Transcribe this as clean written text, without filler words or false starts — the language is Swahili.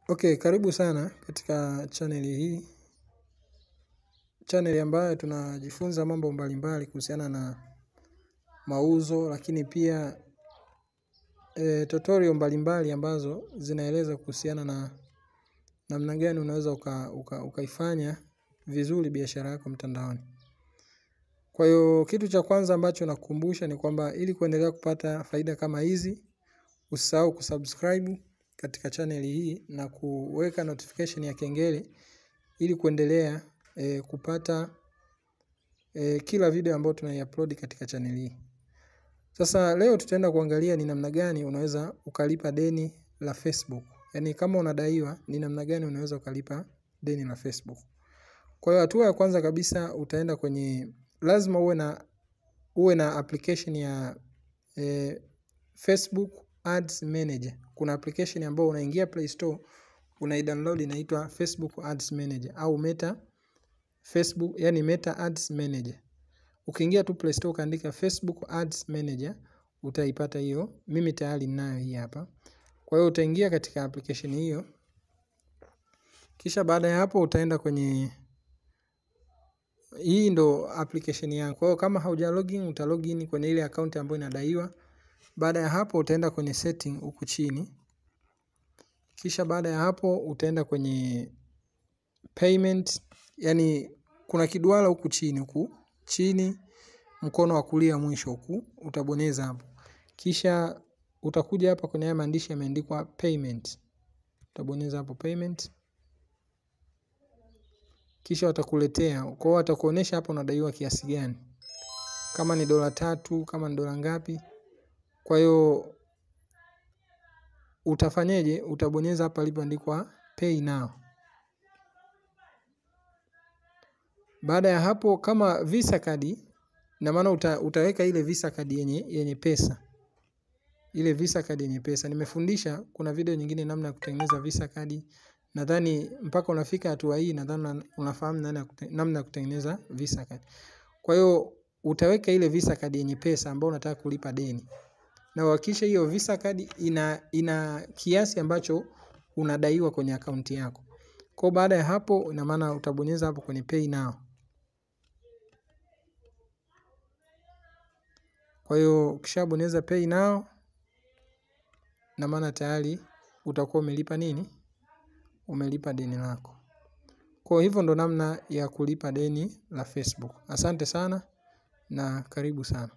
Okay, karibu sana katika channel hii. Channel ambayo tunajifunza mambo mbalimbali kuhusiana na mauzo, lakini pia tutorial mbalimbali ambazo zinaeleza kuhusiana na namna gani unaweza ukaifanya vizuri biashara yako mtandaoni. Kwa hiyo kitu cha kwanza ambacho nakukumbusha ni kwamba ili kuendelea kupata faida kama hizi, usisahau kusubscribe katika channel hii na kuweka notification ya kengele ili kuendelea kupata kila video ambayo tunaiupload katika channel hii. Sasa leo tutaenda kuangalia ni namna gani unaweza ukalipa deni la Facebook. Yaani kama unadaiwa ni namna gani unaweza ukalipa deni la Facebook. Kwa hiyo hatua ya kwanza kabisa utaenda kwenye, lazima uwe na application ya Facebook Ads Manager. Kuna application ambayo unaingia Play Store, unaidownload, inaitwa Facebook Ads Manager au Facebook, yani Meta Ads Manager. Ukiingia tu Play Store ukaandika Facebook Ads Manager, utaipata hiyo. Mimi tayari ninayo hii hapa. Kwa hiyo utaingia katika application hiyo. Kisha baada ya hapo utaenda kwenye, hii ndo application yako. Kwa hiyo kama hauja login, utalogin kwenye ile account ambayo inadaiwa. Baada ya hapo utaenda kwenye setting huku chini. Kisha baada ya hapo utaenda kwenye payment, yani kuna kiduara huku chini mkono wa kulia mwisho huku, utabonyeza hapo. Kisha utakuja hapa kwenye haya maandishi yameandikwa payment. Utabonyeza hapo payment. Kisha watakuletea, kwa hiyo watakuonesha hapo unadaiwa kiasi gani. Kama ni $3, kama ni dola ngapi. Kwa hiyo utafanyeje? Utabonyeza hapa palipoandikwa pay now. Baada ya hapo kama Visa card, na maana utaweka ile Visa card yenye pesa. Ile Visa card yenye pesa. Nimefundisha kuna video nyingine namna ya kutengeneza Visa card. Nadhani mpaka unafika hatua hii nadhani unafahamu namna ya kutengeneza Visa card. Kwa hiyo utaweka ile Visa card yenye pesa ambayo unataka kulipa deni. Na uhakikishe hiyo Visa card ina kiasi ambacho unadaiwa kwenye akaunti yako. Kwa baada ya hapo ina maana utabonyeza hapo kwenye pay now. Kwa hiyo ukishabonyeza pay now, na maana tayari utakuwa umelipa nini? Umelipa deni lako. Kwa hivyo ndo namna ya kulipa deni la Facebook. Asante sana na karibu sana.